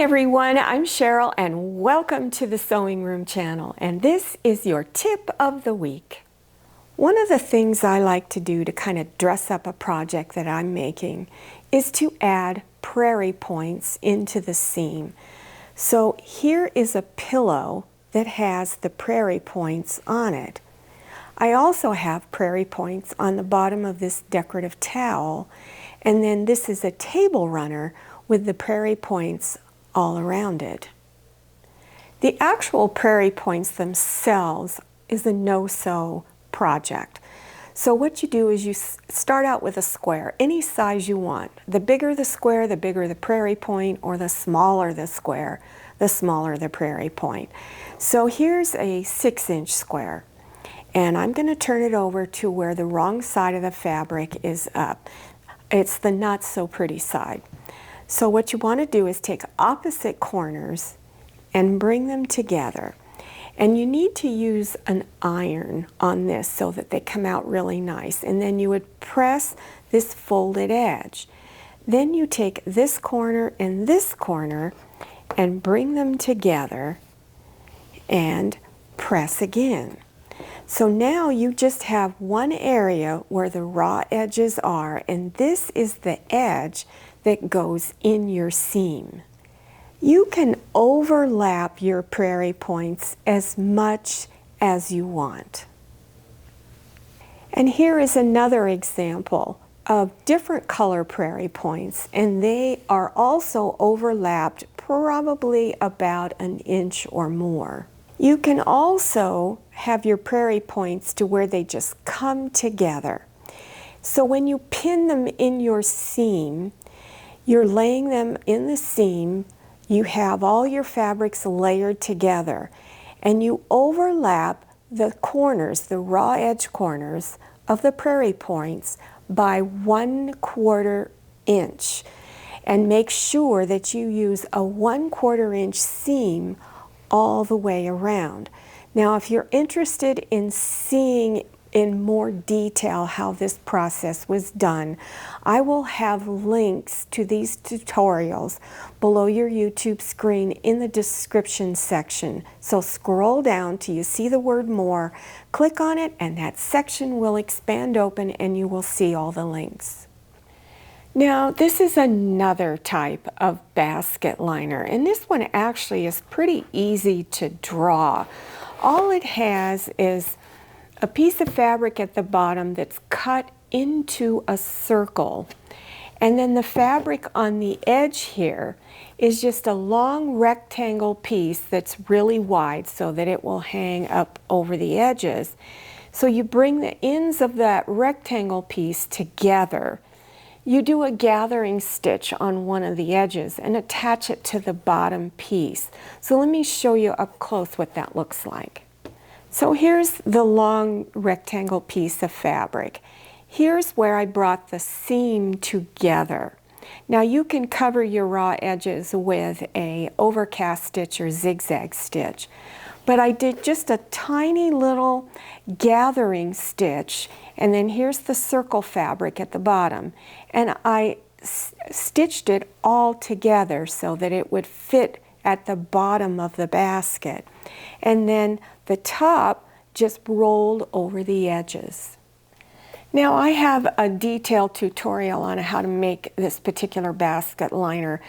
everyone, I'm Cheryl and welcome to the Sewing Room channel, and this is your tip of the week. One of the things I like to do to kind of dress up a project that I'm making is to add prairie points into the seam. So here is a pillow that has the prairie points on it. I also have prairie points on the bottom of this decorative towel, and then this is a table runner with the prairie points all around it. The actual prairie points themselves is a no-sew project. So what you do is you start out with a square, any size you want. The bigger the square, the bigger the prairie point, or the smaller the square, the smaller the prairie point. So here's a 6-inch square, and I'm going to turn it over to where the wrong side of the fabric is up. It's the not so pretty side. So what you want to do is take opposite corners and bring them together. And you need to use an iron on this so that they come out really nice. And then you would press this folded edge. Then you take this corner and bring them together and press again. So now you just have one area where the raw edges are, and this is the edge that goes in your seam. You can overlap your prairie points as much as you want. And here is another example of different color prairie points, and they are also overlapped probably about an inch or more. You can also have your prairie points to where they just come together. So when you pin them in your seam, you're laying them in the seam, you have all your fabrics layered together, and you overlap the corners, the raw edge corners of the prairie points by 1/4 inch. And make sure that you use a 1/4 inch seam all the way around. Now, if you're interested in seeing in more detail how this process was done, I will have links to these tutorials below your YouTube screen in the description section. So scroll down till you see the word more, click on it, and that section will expand open and you will see all the links. Now, this is another type of basket liner, and this one actually is pretty easy to draw. All it has is a piece of fabric at the bottom that's cut into a circle, and then the fabric on the edge here is just a long rectangle piece that's really wide so that it will hang up over the edges. So you bring the ends of that rectangle piece together. You do a gathering stitch on one of the edges and attach it to the bottom piece. So let me show you up close what that looks like. So here's the long rectangle piece of fabric. Here's where I brought the seam together. Now you can cover your raw edges with a overcast stitch or zigzag stitch, but I did just a tiny little gathering stitch, and then here's the circle fabric at the bottom, and I stitched it all together so that it would fit at the bottom of the basket, and then the top just rolled over the edges. Now I have a detailed tutorial on how to make this particular basket liner,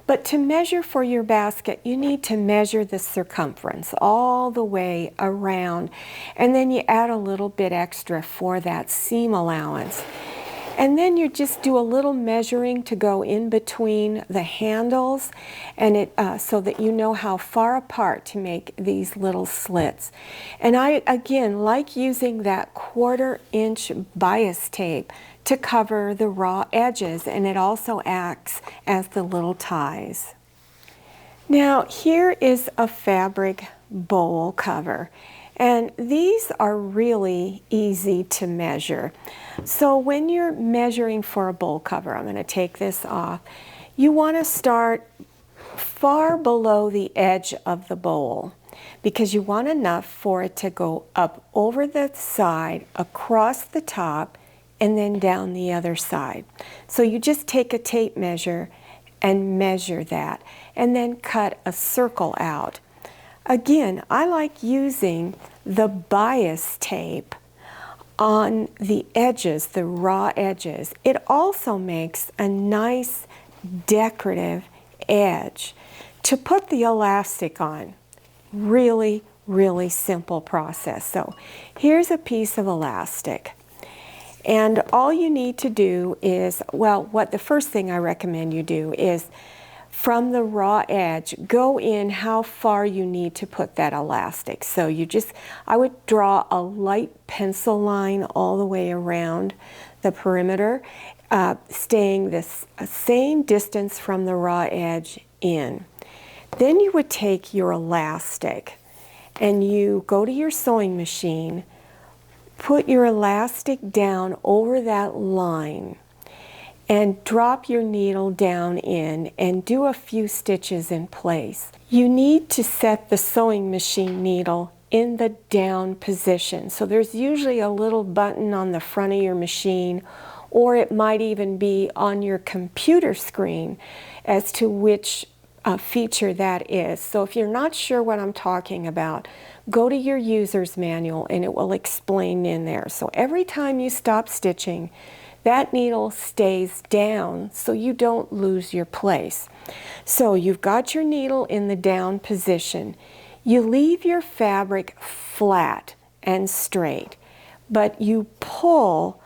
but to measure for your basket you need to measure the circumference all the way around, and then you add a little bit extra for that seam allowance. And then you just do a little measuring to go in between the handles, and so that you know how far apart to make these little slits. And I, again, like using that 1/4 inch bias tape to cover the raw edges, and it also acts as the little ties. Now here is a fabric bowl cover. And these are really easy to measure. So when you're measuring for a bowl cover, I'm going to take this off, you want to start far below the edge of the bowl because you want enough for it to go up over the side, across the top, and then down the other side. So you just take a tape measure and measure that, and then cut a circle out. Again, I like using the bias tape on the edges, the raw edges. It also makes a nice decorative edge to put the elastic on. Really, really simple process. So here's a piece of elastic. And all you need to do is, well, the first thing I recommend you do is from the raw edge, go in how far you need to put that elastic. So I would draw a light pencil line all the way around the perimeter, staying the same distance from the raw edge in. Then you would take your elastic and you go to your sewing machine, put your elastic down over that line, and drop your needle down in and do a few stitches in place. You need to set the sewing machine needle in the down position. So there's usually a little button on the front of your machine, or it might even be on your computer screen as to which feature that is. So if you're not sure what I'm talking about, go to your user's manual and it will explain in there. So every time you stop stitching, that needle stays down so you don't lose your place. So you've got your needle in the down position. You leave your fabric flat and straight, but you pull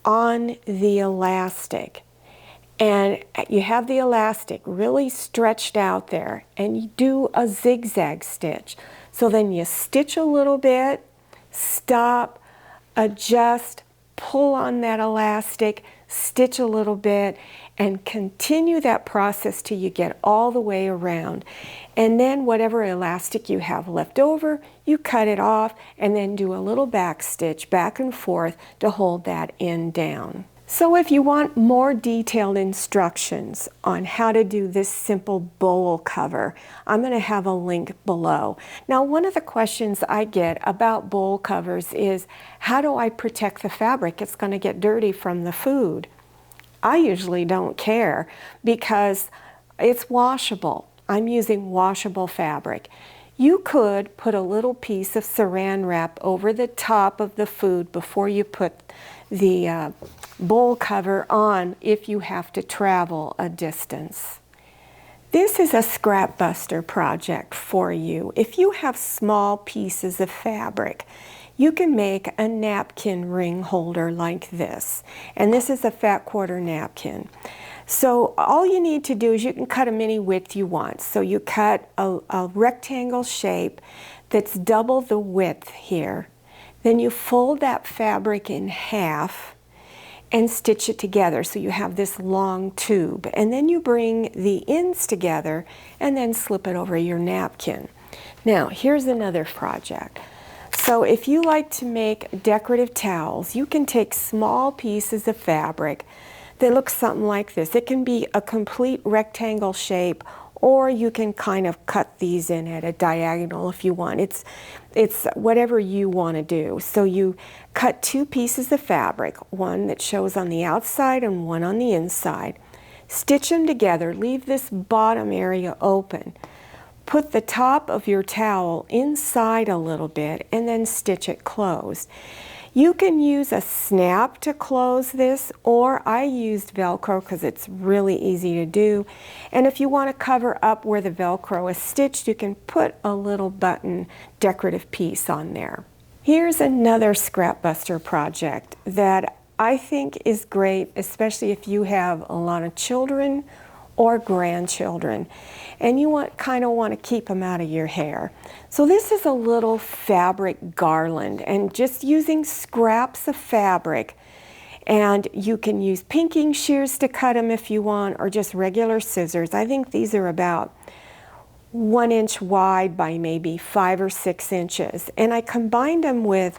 on the elastic. And you have the elastic really stretched out there, and you do a zigzag stitch. So then you stitch a little bit, stop, adjust, pull on that elastic, stitch a little bit, and continue that process till you get all the way around. And then whatever elastic you have left over, you cut it off and then do a little back stitch back and forth to hold that end down. So if you want more detailed instructions on how to do this simple bowl cover, I'm going to have a link below. Now, one of the questions I get about bowl covers is, how do I protect the fabric? It's going to get dirty from the food. I usually don't care because it's washable. I'm using washable fabric. You could put a little piece of saran wrap over the top of the food before you put the bowl cover on if you have to travel a distance. This is a scrapbuster project for you. If you have small pieces of fabric, you can make a napkin ring holder like this. And this is a fat quarter napkin. So all you need to do is you can cut them any width you want. So you cut a rectangle shape that's double the width here. Then you fold that fabric in half and stitch it together so you have this long tube. And then you bring the ends together and then slip it over your napkin. Now, here's another project. So if you like to make decorative towels, you can take small pieces of fabric that look something like this. It can be a complete rectangle shape, or you can kind of cut these in at a diagonal if you want. It's whatever you want to do. So you cut two pieces of fabric, one that shows on the outside and one on the inside. Stitch them together, leave this bottom area open. Put the top of your towel inside a little bit and then stitch it closed. You can use a snap to close this, or I used Velcro because it's really easy to do. And if you want to cover up where the Velcro is stitched, you can put a little button decorative piece on there. Here's another scrapbuster project that I think is great, especially if you have a lot of children or grandchildren and you kind of want to keep them out of your hair. So this is a little fabric garland, and just using scraps of fabric, and you can use pinking shears to cut them if you want, or just regular scissors. I think these are about 1 inch wide by maybe 5 or 6 inches, and I combined them with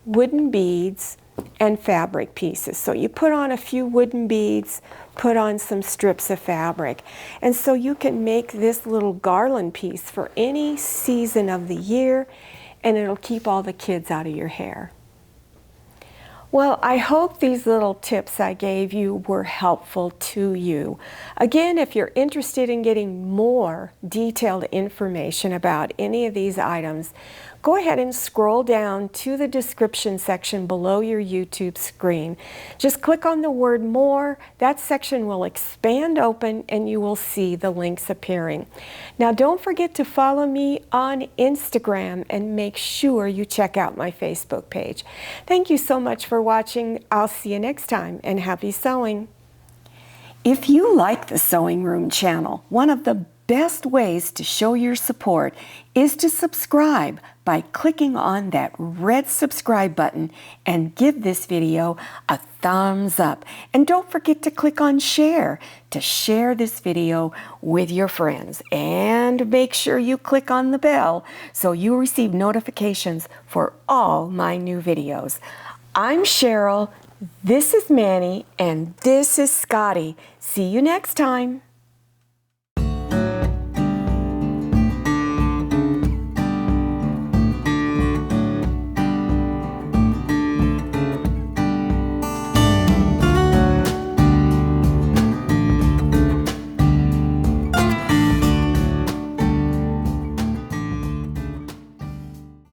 wooden beads and fabric pieces. So you put on a few wooden beads, put on some strips of fabric, and so you can make this little garland piece for any season of the year, and it'll keep all the kids out of your hair. Well, I hope these little tips I gave you were helpful to you. Again, if you're interested in getting more detailed information about any of these items, go ahead and scroll down to the description section below your YouTube screen. Just click on the word more. That section will expand open and you will see the links appearing. Now, don't forget to follow me on Instagram and make sure you check out my Facebook page. Thank you so much for watching. I'll see you next time, and happy sewing. If you like the Sewing Room channel, one of the best ways to show your support is to subscribe by clicking on that red subscribe button and give this video a thumbs up. And don't forget to click on share to share this video with your friends. And make sure you click on the bell so you receive notifications for all my new videos. I'm Cheryl, this is Manny, and this is Scotty. See you next time.